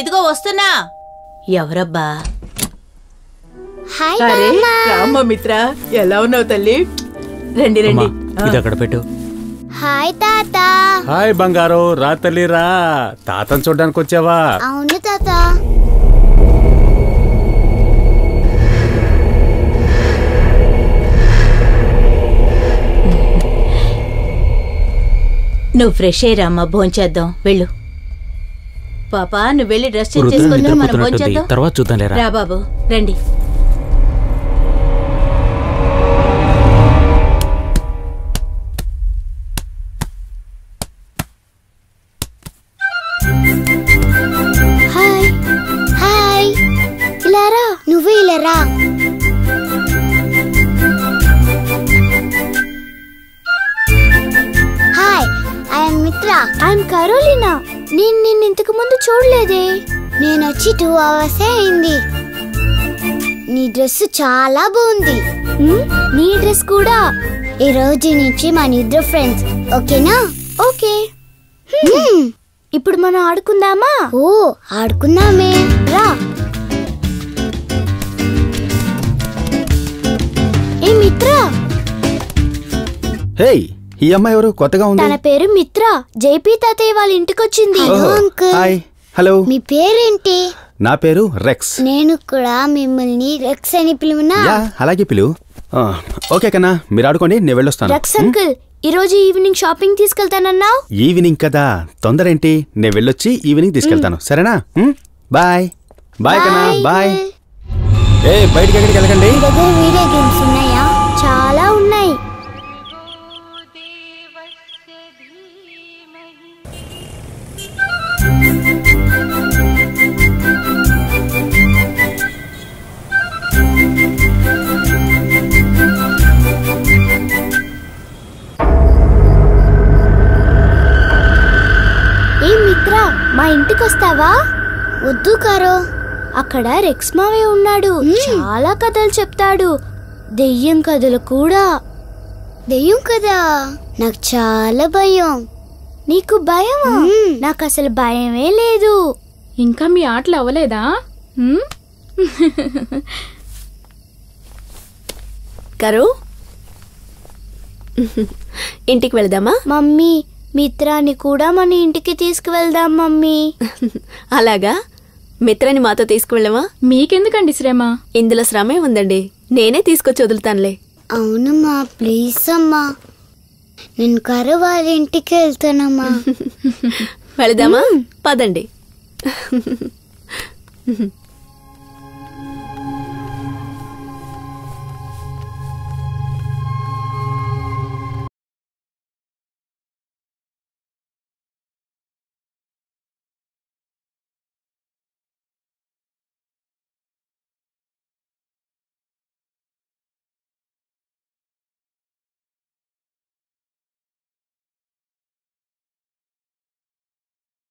ఇదిగో వస్తున్నా. ఎవరబ్బా? హాయ్ అరే రామ్మ మిత్ర, ఎలా ఉన్నావు తల్లి? రండి రండి. ఇది అక్కడ పెట్టు. హాయ్ తాత. హాయ్ బంగారు, రా తల్లి రా. తాతను చూడడానికి వచ్చావా? అవును తాత. నువ్వు ఫ్రెష్ అయ్యారమ్మా, భోంచేద్దాం వెళ్ళు. పాపా నువ్వు వెళ్ళి డ్రెస్ చేంజ్ చేసుకుని మనం భోంచేద్దాం. తర్వాత చూద్దాం. రా బాబు రండి. హాయ్ హాయ్, ఇలారా, నువ్వు ఇలారా. Hi, I'm Mitra. I'm Carolina. నేను నిన్ను ఇంతకు ముందు చూడలేదే. నేను వచ్చి 2 hours అయింది. నీ డ్రెస్ చాలా బాగుంది. నీ డ్రెస్ కూడా. ఈ రోజు నుంచి మన ఇద్దరు ఫ్రెండ్స్, ఓకేనా? ఓకే. ఇప్పుడు మనం ఆడుకుందామా? ఓ ఆడుకుందామే, రా. ఏ మిత్ర. హే, ఈ అమ్మాయి ఎవరు? కొత్తగా ఉంది. తన పేరు మిత్ర. జేపీ తాతయ్య వాళ్ళ ఇంటికి వచ్చింది. హాయ్. హలో. మీ పేరేంటి? నా పేరు రెక్స్. నేను కూడా మిమ్మల్ని రెక్స్ అని పిలువునా? యా, అలాగే పిలువు. ఓకే కన్నా, మీరు ఆడుకోండి, నేను వెళ్ళొస్తాను. రెక్స్ అంకుల్, ఈ రోజు ఈవినింగ్ షాపింగ్ తీసుకెళ్తానన్నావు. ఈవినింగ్ కదా, తొందర ఏంటి? నేను వెళ్ళొచ్చి ఈవినింగ్ తీసుకెళ్తాను, సరేనా? బాయ్ బాయ్ కన్నా, బాయ్. ఏ బయటికి ఎక్కడికి వెళ్ళకండి. మీ దగ్గర వీడియో గేమ్స్ ఉన్నాయా? చాలా ఉన్నాయి. ఏ మిత్ర, మా ఇంటికి వస్తావా? వద్దు కారో, అక్కడ రెక్స్ మావయ్య ఉన్నాడు. చాలా కథలు చెప్తాడు. దెయ్యం కథలు కూడా. దెయ్యం కదా? నాకు చాలా భయం. నీకు భయమా? నాకు అసలు భయమే లేదు. ఇంకా మీ ఆటలు అవ్వలేదా? కరు, ఇంటికి వెళదామా? మమ్మీ, మిత్రాన్ని కూడా మన ఇంటికి తీసుకువెళ్దాం మమ్మీ. అలాగా, మిత్రాన్ని మాతో తీసుకువెళ్ళమా? మీకెందుకండి శ్రమ? ఇందులో శ్రమే ఉందండి, నేనే తీసుకొచ్చి వదులుతానులే. అవునమ్మా, ప్లీజ్ అమ్మా. నేను కరు వాళ్ళ ఇంటికి వెళ్తానమ్మా. వెళదామా? పదండి.